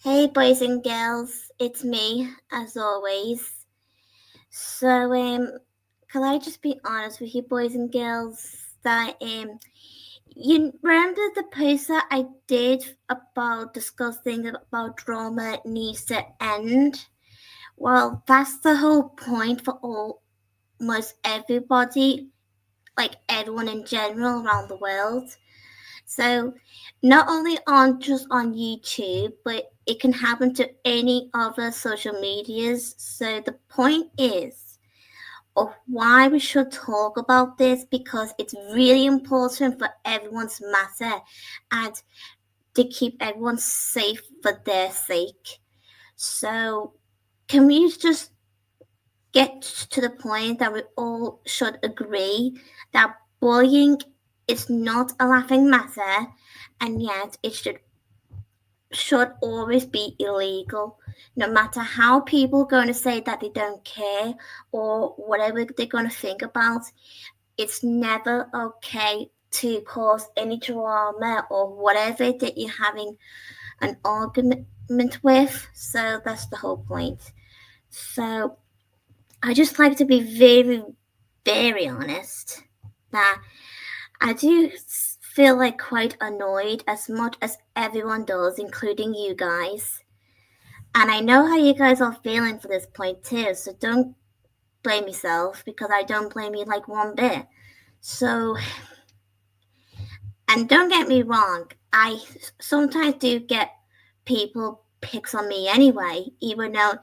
Hey, boys and girls, it's me, as always. So, can I just be honest with you, boys and girls, that, you remember the post that I did about discussing about drama needs to end? Well, that's the whole point for almost everybody, like everyone in general around the world. So not only on just on YouTube, but it can happen to any other social medias. So the point is of why we should talk about this because it's really important for everyone's matter and to keep everyone safe for their sake. So can we just get to the point that we all should agree that bullying is not a laughing matter and yet it should always be illegal. No matter how people are going to say that they don't care or whatever they're going to think about, it's never okay to cause any drama or whatever that you're having an argument with. So that's the whole point. So I just like to be very, very honest that I do feel like quite annoyed as much as everyone does, including you guys. And I know how you guys are feeling for this point too, so don't blame yourself because I don't blame you like one bit. So, and don't get me wrong, I sometimes do get people picks on me anyway, even I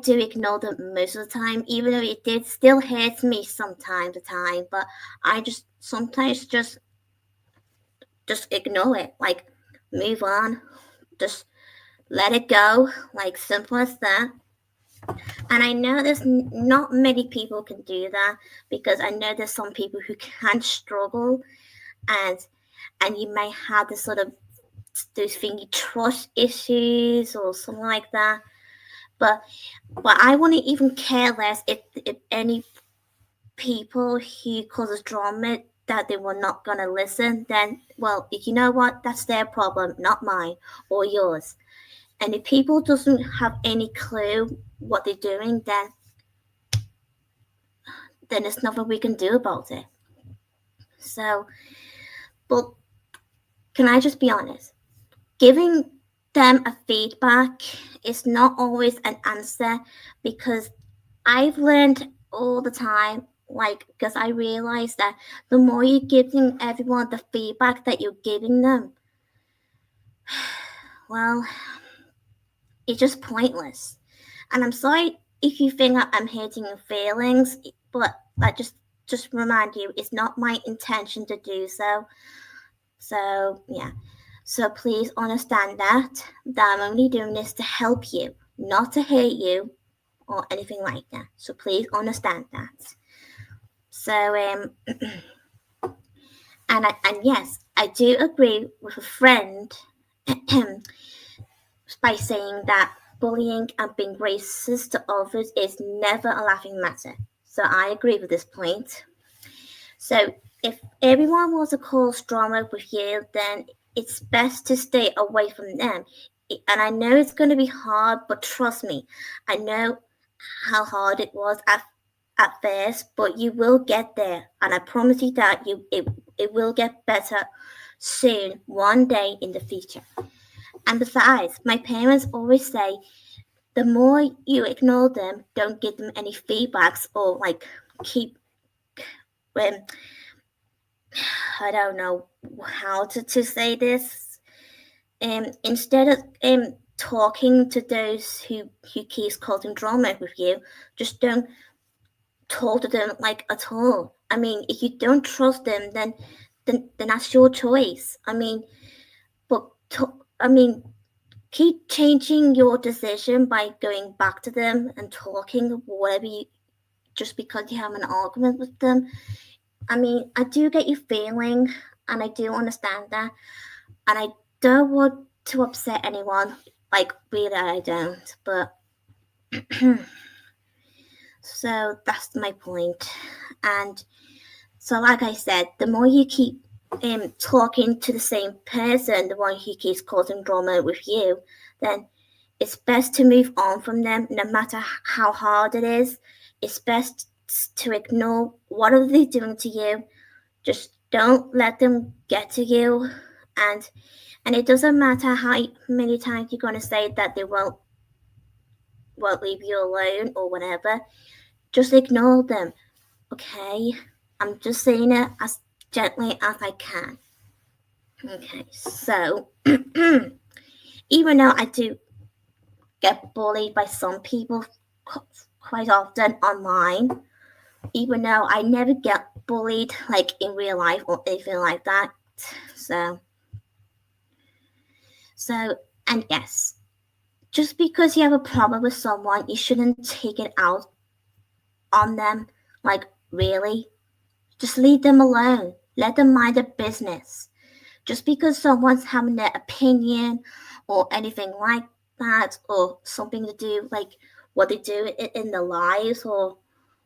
do ignore them most of the time, even though it did still hurt me from time to time, but I just sometimes just ignore it. Like move on. Just let it go. Like simple as that. And I know there's not many people can do that because I know there's some people who can struggle and you may have this sort of those thingy trust issues or something like that. But I wouldn't even care less if any people who causes drama that they were not gonna listen, then well, you know what? That's their problem, not mine or yours. And if people doesn't have any clue what they're doing, then there's nothing we can do about it. So, but can I just be honest? Giving them a feedback is not always an answer because I've learned all the time, like, because I realize that the more you're giving everyone the feedback that you're giving them, well, it's just pointless. And I'm sorry if you think I'm hurting your feelings, but I just remind you, it's not my intention to do so. So yeah. So please understand that I'm only doing this to help you, not to hurt you or anything like that. So please understand that. So and yes, I do agree with a friend by saying that bullying and being racist to others is never a laughing matter. So I agree with this point. So if everyone wants to cause drama with you, then it's best to stay away from them. And I know it's going to be hard, but trust me, I know how hard it was at first, but you will get there. And I promise you that it will get better soon, one day in the future. And besides, my parents always say the more you ignore them, don't give them any feedbacks or like keep um, I don't know how to say this. Instead of talking to those who keeps causing drama with you, just don't talk to them like at all. I mean, if you don't trust them, then that's your choice. I mean, but I mean, keep changing your decision by going back to them and talking whatever you just because you have an argument with them. I mean, I do get you feeling, and I do understand that, and I don't want to upset anyone. Like, really, I don't. But so that's my point. And so, like I said, the more you keep talking to the same person, the one who keeps causing drama with you, then it's best to move on from them, no matter how hard it is. It's best to ignore what are they doing to you. Just don't let them get to you, and it doesn't matter how many times you're gonna say that they won't leave you alone or whatever. Just ignore them, okay? I'm just saying it as gently as I can. Okay, so even though I do get bullied by some people quite often online, even though I never get bullied like in real life or anything like that. So, and yes, just because you have a problem with someone, you shouldn't take it out on them. Like, really? Just leave them alone. Let them mind their business. Just because someone's having their opinion or anything like that, or something to do like what they do in their lives, or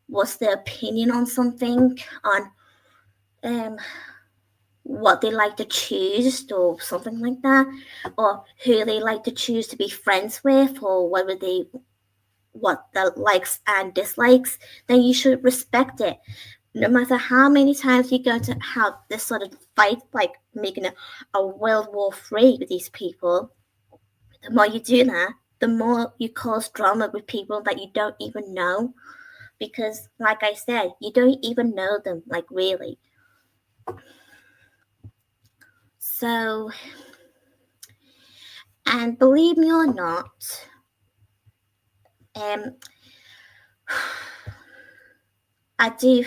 what's their opinion on something, on what they like to choose or something like that, or who they like to choose to be friends with, or what the likes and dislikes, then you should respect it. No matter how many times you're going to have this sort of fight, like making a World War III with these people, the more you do that, the more you cause drama with people that you don't even know. Because, like I said, you don't even know them, like, really. So, and believe me or not, I do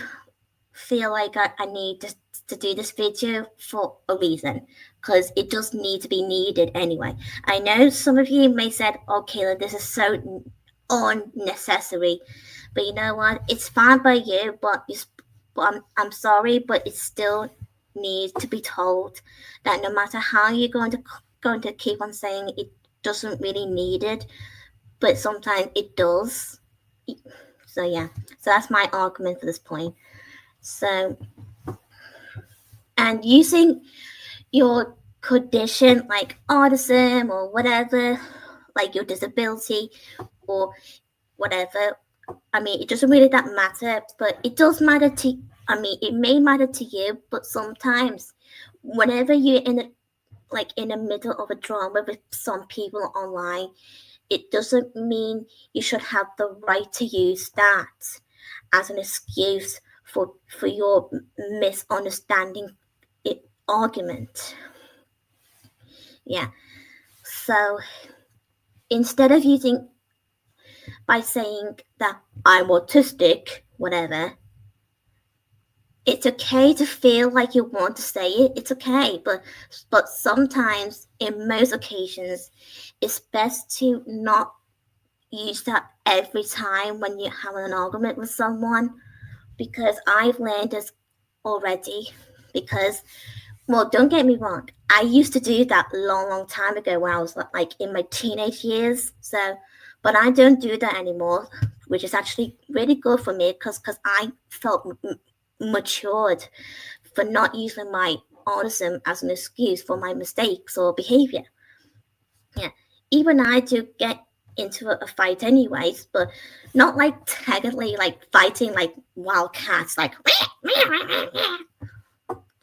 feel like I need to do this video for a reason, because it does need to be needed anyway. I know some of you may say, oh, Kayla, this is so unnecessary, but you know what? It's fine by you, but I'm sorry, but it still needs to be told that no matter how you're going to keep on saying it doesn't really need it, but sometimes it does. So yeah, so that's my argument for this point. So, and using your condition like autism or whatever, like your disability or whatever, I mean, it doesn't really that matter, but it does matter to, I mean, it may matter to you, but sometimes whenever you're in the middle of a drama with some people online, it doesn't mean you should have the right to use that as an excuse for your misunderstanding argument. Yeah. So instead of using by saying that I'm autistic, whatever, it's okay to feel like you want to say it. It's okay, but sometimes, in most occasions, it's best to not use that every time when you have an argument with someone, because I've learned this already. Because, well, don't get me wrong, I used to do that long time ago when I was like in my teenage years. So, but I don't do that anymore, which is actually really good for me because I felt matured for not using my autism as an excuse for my mistakes or behavior. Yeah, even I do get into a fight anyways, but not like technically like fighting like wild cats, like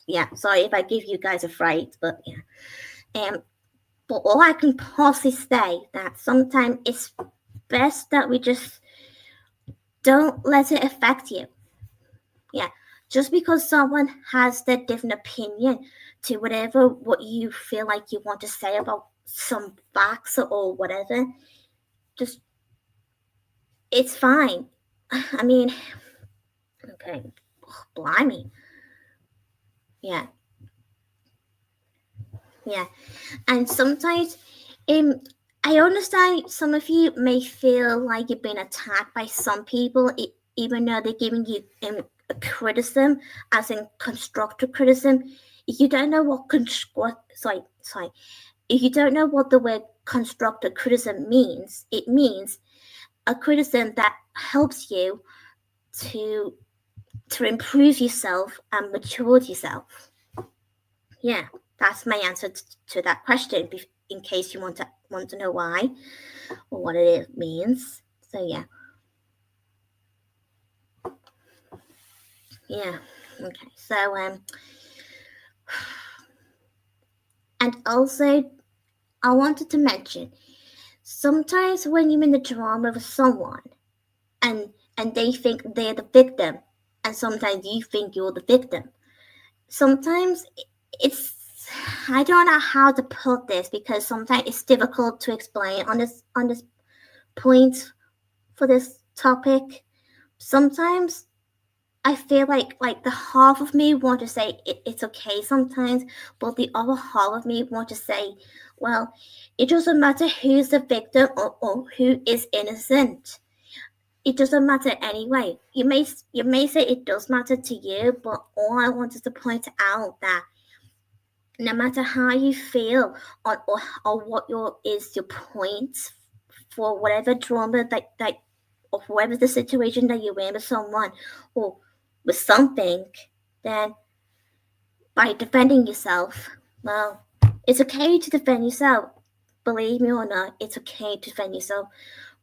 yeah. Sorry if I give you guys a fright, but yeah. But all I can possibly say that sometimes it's best that we just don't let it affect you. Yeah, just because someone has their different opinion to whatever what you feel like you want to say about some facts or whatever, just it's fine. I mean, okay, blimey. Yeah, yeah. And sometimes, I understand some of you may feel like you've been attacked by some people, even though they're giving you a criticism, as in constructive criticism. If you don't know what if you don't know what the word constructive criticism means, it means a criticism that helps you to improve yourself and mature yourself. yeah, that's my answer to that question. In case you want to know why or what it means. So yeah, yeah, okay. So and also I wanted to mention sometimes when you're in the drama with someone and they think they're the victim, and sometimes you think you're the victim. Sometimes it's I don't know how to put this because sometimes it's difficult to explain on this point for this topic. Sometimes I feel like the half of me want to say it's okay sometimes, but the other half of me want to say, well, it doesn't matter who's the victim or who is innocent. It doesn't matter anyway. You may say it does matter to you, but all I wanted to point out that no matter how you feel or what your point for whatever drama that or whatever the situation that you're in with someone or with something, then by defending yourself, well, it's okay to defend yourself. Believe me or not, it's okay to defend yourself.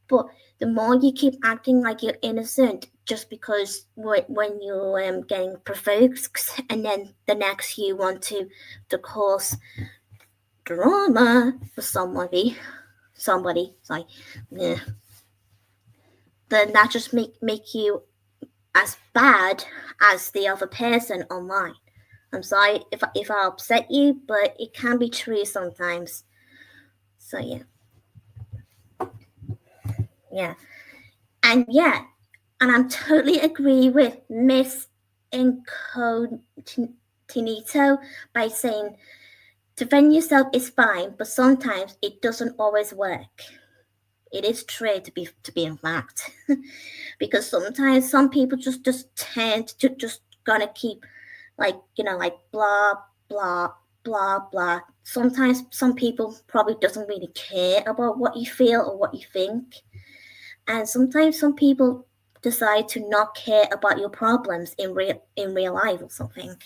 But the more you keep acting like you're innocent just because when you're getting provoked and then the next you want to cause drama for somebody, sorry, yeah, then that just make you as bad as the other person online. I'm sorry if I upset you, but it can be true sometimes. So yeah, and I'm totally agree with Miss Incognito by saying defend yourself is fine, but sometimes it doesn't always work. It is true to be in fact, because sometimes some people just tend to just gonna keep like like blah blah blah blah. Sometimes some people probably doesn't really care about what you feel or what you think, and sometimes some people decide to not care about your problems in real life or something.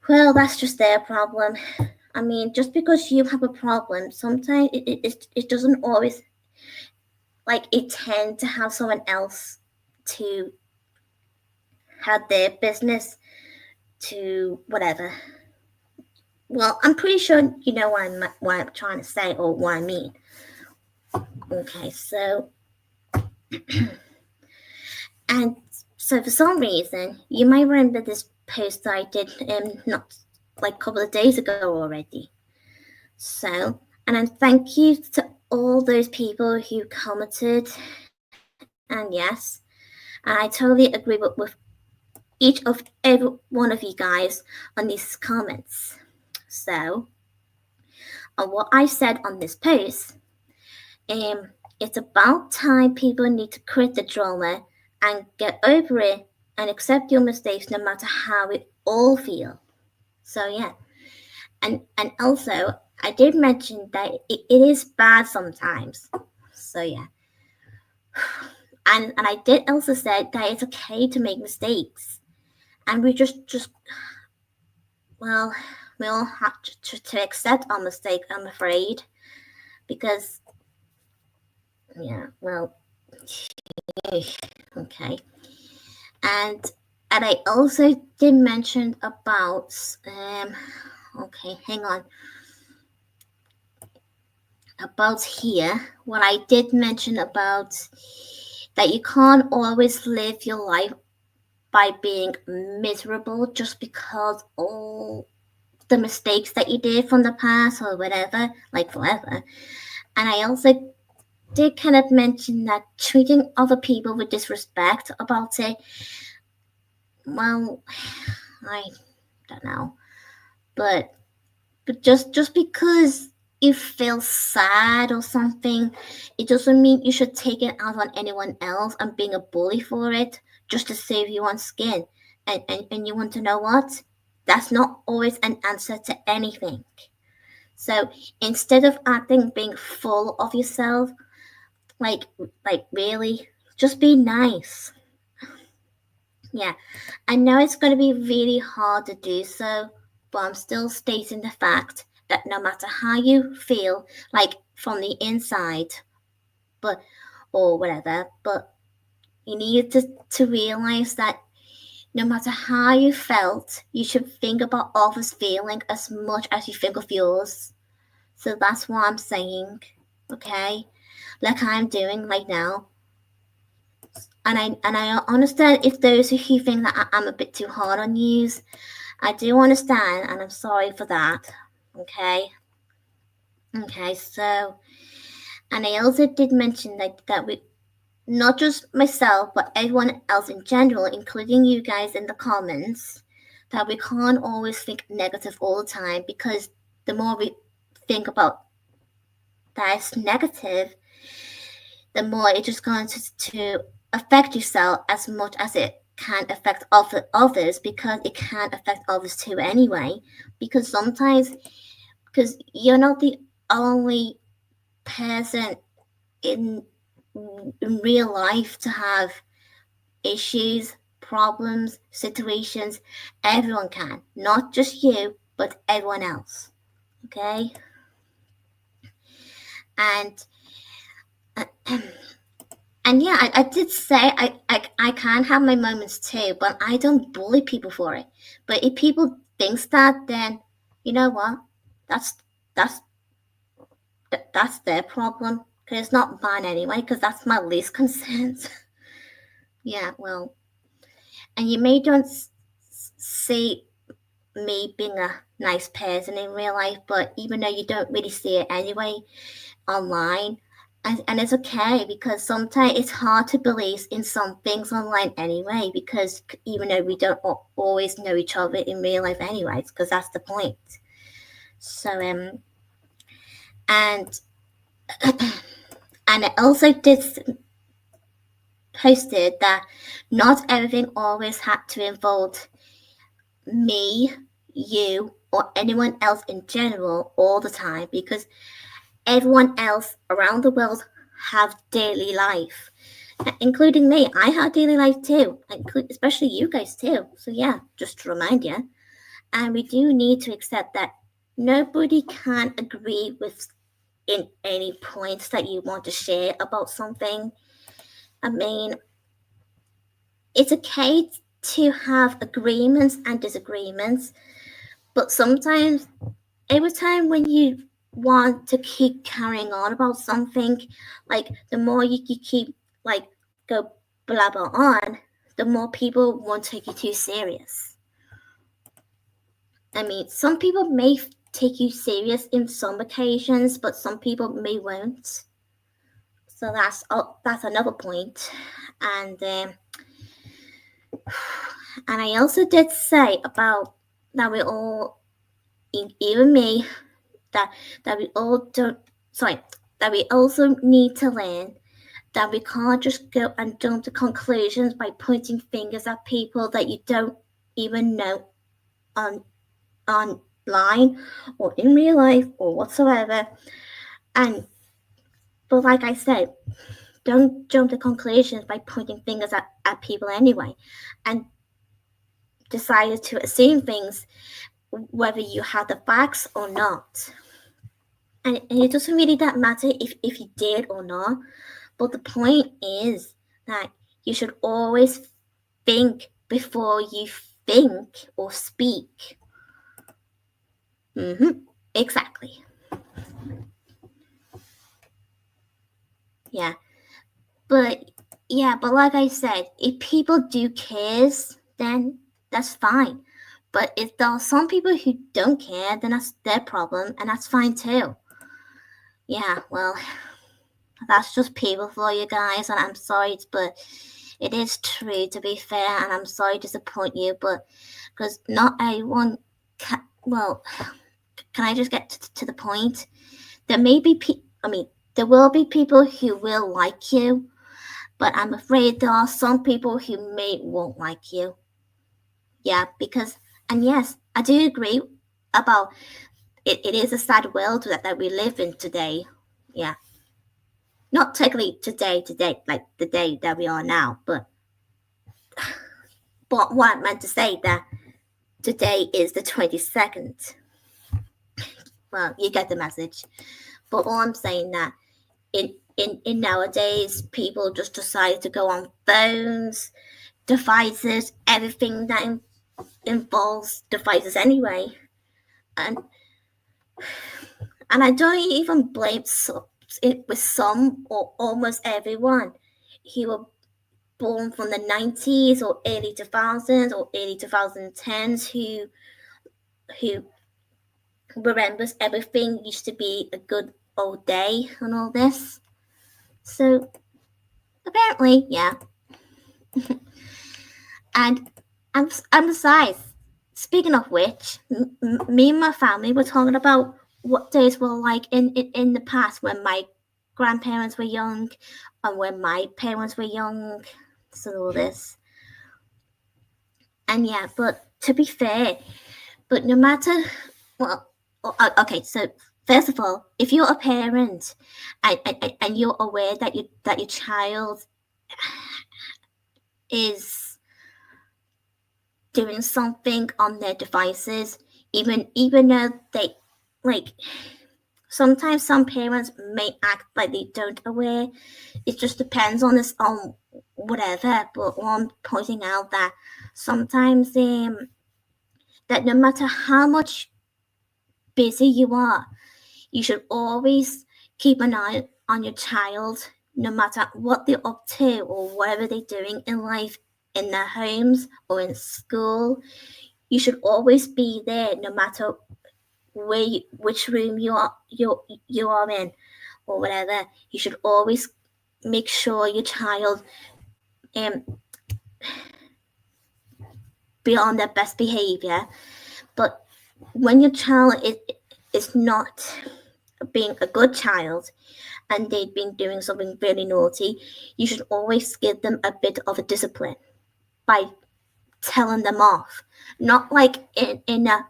Well, that's just their problem. I mean, just because you have a problem, sometimes it doesn't always like it tend to have someone else to have their business to whatever. Well, I'm pretty sure you know what I'm trying to say or what I mean. Okay, so and so for some reason you might remember this post I did not like a couple of days ago already. So and thank you to all those people who commented, and yes, and I totally agree with each of every one of you guys on these comments. So what I said on this post, it's about time people need to quit the drama and get over it and accept your mistakes no matter how we all feel. So yeah, and also I did mention that it is bad sometimes. So yeah, and I did also say that it's okay to make mistakes, and we just well we all have to accept our mistake. I'm afraid because yeah, well, okay, and I also did mention about okay, hang on, about here what I did mention about that you can't always live your life by being miserable just because all the mistakes that you did from the past or whatever, like forever. And I also did kind of mention that treating other people with disrespect about it, well, I don't know, but just because you feel sad or something, it doesn't mean you should take it out on anyone else and being a bully for it just to save your own skin. And you want to know what? That's not always an answer to anything. So instead of acting being full of yourself, like really, just be nice. Yeah, I know it's going to be really hard to do so, but I'm still stating the fact that no matter how you feel, like from the inside, but or whatever, but you need to realize that no matter how you felt, you should think about others' feeling as much as you think of yours. So that's what I'm saying, okay? Like I'm doing right now. And I understand if those who think that I'm a bit too hard on you, I do understand, and I'm sorry for that. Okay. Okay. So, and I also did mention that we, not just myself, but everyone else in general, including you guys in the comments, that we can't always think negative all the time, because the more we think about that's negative, the more it's just going to affect yourself as much as it can affect others, because it can affect others too anyway. Because sometimes, because you're not the only person in real life to have issues, problems, situations. Everyone can, not just you, but everyone else. Okay, and and yeah, I did say I can have my moments too, but I don't bully people for it. But if people thinks that, then you know what? That's that's that's their problem. Cause it's not mine anyway. Cause that's my least concerns. Yeah, well, and you may don't see me being a nice person in real life, but even though you don't really see it anyway online, and it's okay, because sometimes it's hard to believe in some things online anyway, because even though we don't always know each other in real life anyways, because that's the point. So and and I also did posted that not everything always had to involve me, you, or anyone else in general all the time, because everyone else around the world have daily life, including me. I have daily life too, especially you guys too. So yeah, just to remind you. And we do need to accept that nobody can agree with in any points that you want to share about something. I mean, it's okay to have agreements and disagreements, but sometimes every time when you want to keep carrying on about something, like the more you keep like go blah blah on, the more people won't take you too serious. I mean, some people may take you serious in some occasions, but some people may won't. So that's another point. And and I also did say about that we all, even me, that we all don't. Sorry, that we also need to learn that we can't just go and jump to conclusions by pointing fingers at people that you don't even know on online or in real life or whatsoever. And but like I said, don't jump to conclusions by pointing fingers at people anyway, and decided to assume things whether you have the facts or not. And it doesn't really that matter if you did or not. But the point is that you should always think before you think or speak. Exactly. Yeah. But like I said, if people do cares, then that's fine. But if there are some people who don't care, then that's their problem, and that's fine too. Yeah, well, that's just people for you guys, and I'm sorry, but it is true, to be fair, and I'm sorry to disappoint you, but because not everyone can. Well, can I just get to the point? There may be there will be people who will like you, but I'm afraid there are some people who won't like you. Yeah, because, and yes, I do agree about it is a sad world that we live in today. Yeah. Not technically today, like the day that we are now, but what I meant to say that today is the 22nd. Well, you get the message. But all I'm saying that in nowadays, people just decide to go on phones, devices, everything that involves devices anyway. And I don't even blame it with some or almost everyone who were born from the 90s or early 2000s or early 2010s who remembers everything used to be a good old day and all this. So apparently, yeah. and besides, speaking of which, me and my family were talking about what days were like in the past when my grandparents were young and when my parents were young. So all this. And yeah, but to be fair, but no matter, well, okay, so first of all, if you're a parent and you're aware that your child is doing something on their devices, even though they like, sometimes some parents may act like they don't aware. It just depends on whatever. But I'm pointing out that sometimes that no matter how much busy you are, you should always keep an eye on your child, no matter what they're up to or whatever they're doing in life, in their homes or in school. You should always be there, no matter which room you are in or whatever. You should always make sure your child be on their best behavior. But when your child is not being a good child and they've been doing something really naughty, you should always give them a bit of a discipline by telling them off. Not like in a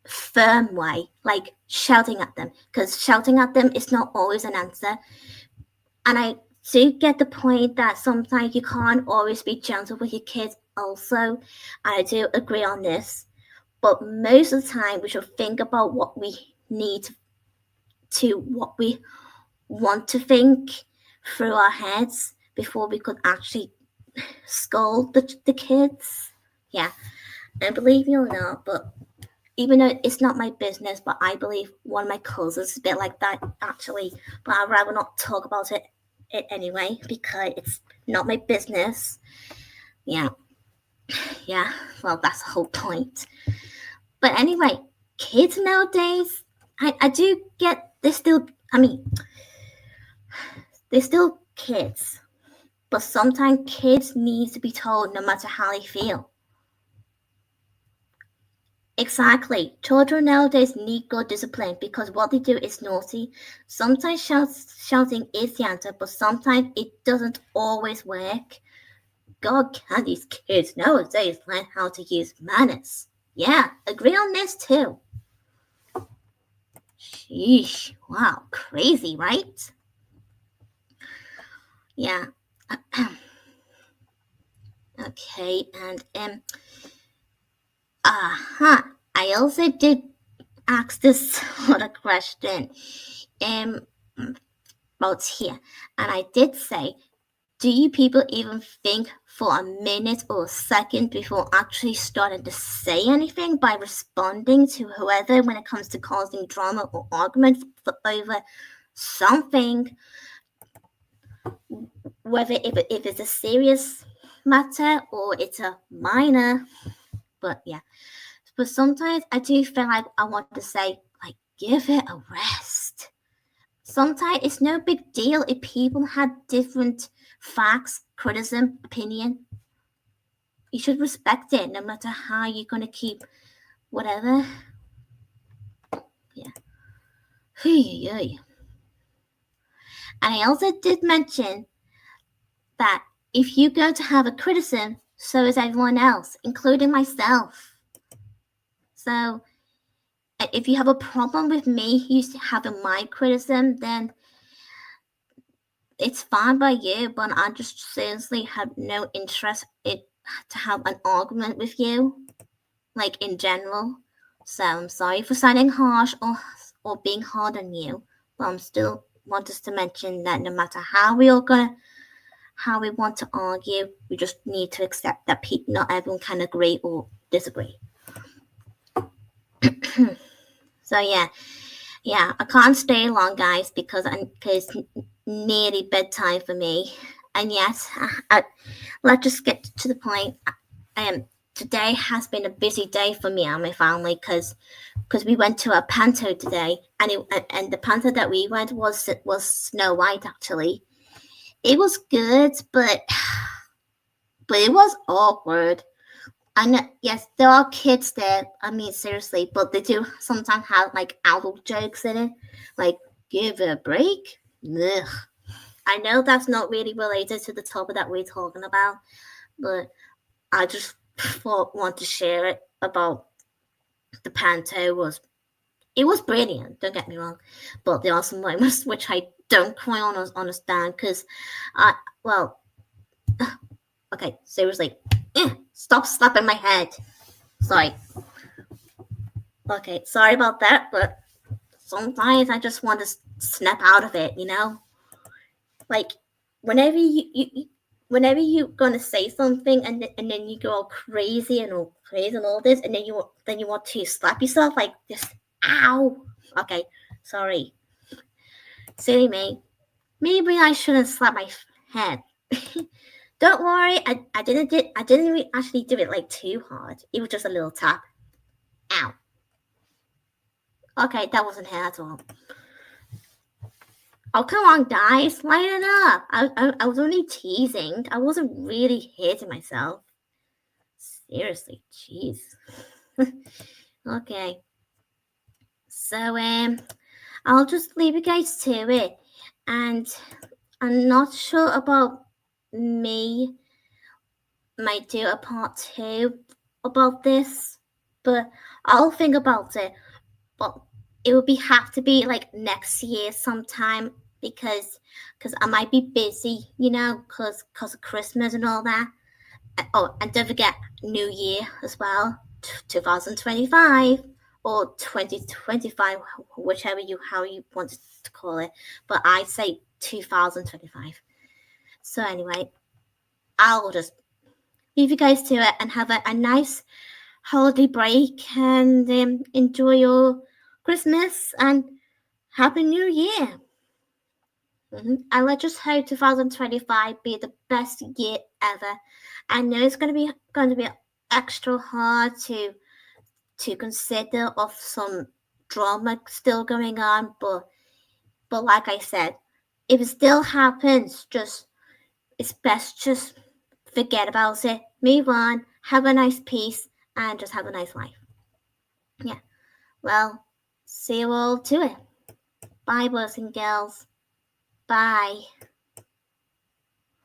firm way, like shouting at them, because shouting at them is not always an answer. And I do get the point that sometimes you can't always be gentle with your kids also, and I do agree on this. But most of the time, we should think about what we need what we want to think through our heads before we could actually scold the kids. Yeah, and believe me or not, but even though it's not my business, but I believe one of my cousins is a bit like that actually. But I'd rather not talk about it anyway because it's not my business. Yeah. Well, that's the whole point. But anyway, kids nowadays, I do get they're still. I mean, they're still kids, but sometimes kids need to be told no matter how they feel. Exactly. Children nowadays need good discipline because what they do is naughty. Sometimes shouting is the answer, but sometimes it doesn't always work. God, can these kids nowadays learn how to use manners? Yeah, agree on this too. Sheesh, wow, crazy, right? Yeah. Okay, and I also did ask this sort of question about here, and I did say, do you people even think for a minute or a second before actually starting to say anything by responding to whoever when it comes to causing drama or argument over something, whether if it's a serious matter or it's a minor? But yeah, but sometimes I do feel like I want to say, like, give it a rest. Sometimes it's no big deal if people had different facts, criticism, opinion. You should respect it no matter how you're going to keep whatever. Yeah. And I also did mention that if you go to have a criticism, so is everyone else, including myself. So if you have a problem with me having my criticism, then it's fine by you, but I just seriously have no interest in to have an argument with you. like in general. So I'm sorry for sounding harsh or being hard on you, but I'm still want us to mention that no matter how we want to argue, we just need to accept that not everyone can agree or disagree. So yeah, I can't stay long, guys, because it's nearly bedtime for me. And yes, let's just get to the point. Today has been a busy day for me and my family because we went to a panto today, and the panto that we went was Snow White. Actually, it was good, but it was awkward. And yes, there are kids there. I mean, seriously, but they do sometimes have like adult jokes in it, like "give a break." Ugh. I know that's not really related to the topic that we're talking about, but I just want to share it about the panto. It was brilliant. Don't get me wrong, but there are some moments which I don't quite understand because well, okay, seriously, stop slapping my head. Sorry. Okay, sorry about that, but sometimes I just want to snap out of it, Like whenever whenever you're gonna say something and then you go all crazy and all this, and then you want to slap yourself like this. Ow. Okay, sorry. Silly me. Maybe I shouldn't slap my head. Don't worry, I didn't actually do it like too hard. It was just a little tap. Ow. Okay, that wasn't hair at all. Oh, come on, guys, lighten up. I was only teasing. I wasn't really hitting myself. Seriously, jeez. Okay. So, I'll just leave you guys to it. And I'm not sure about me might do a part 2 about this, but I'll think about it. But it would have to be like next year sometime because I might be busy, because of Christmas and all that. Oh, and don't forget New Year as well, 2025 or 2025, whichever how you want to call it. But I say 2025. So anyway, I'll just leave you guys to it and have a nice holiday break and enjoy your Christmas and Happy New Year. And let's just hope 2025 be the best year ever. I know it's going to be extra hard to consider of some drama still going on, but like I said, if it still happens, it's best just forget about it, move on, have a nice peace, and just have a nice life. Yeah. Well, see you all to it. Bye, boys and girls. Bye.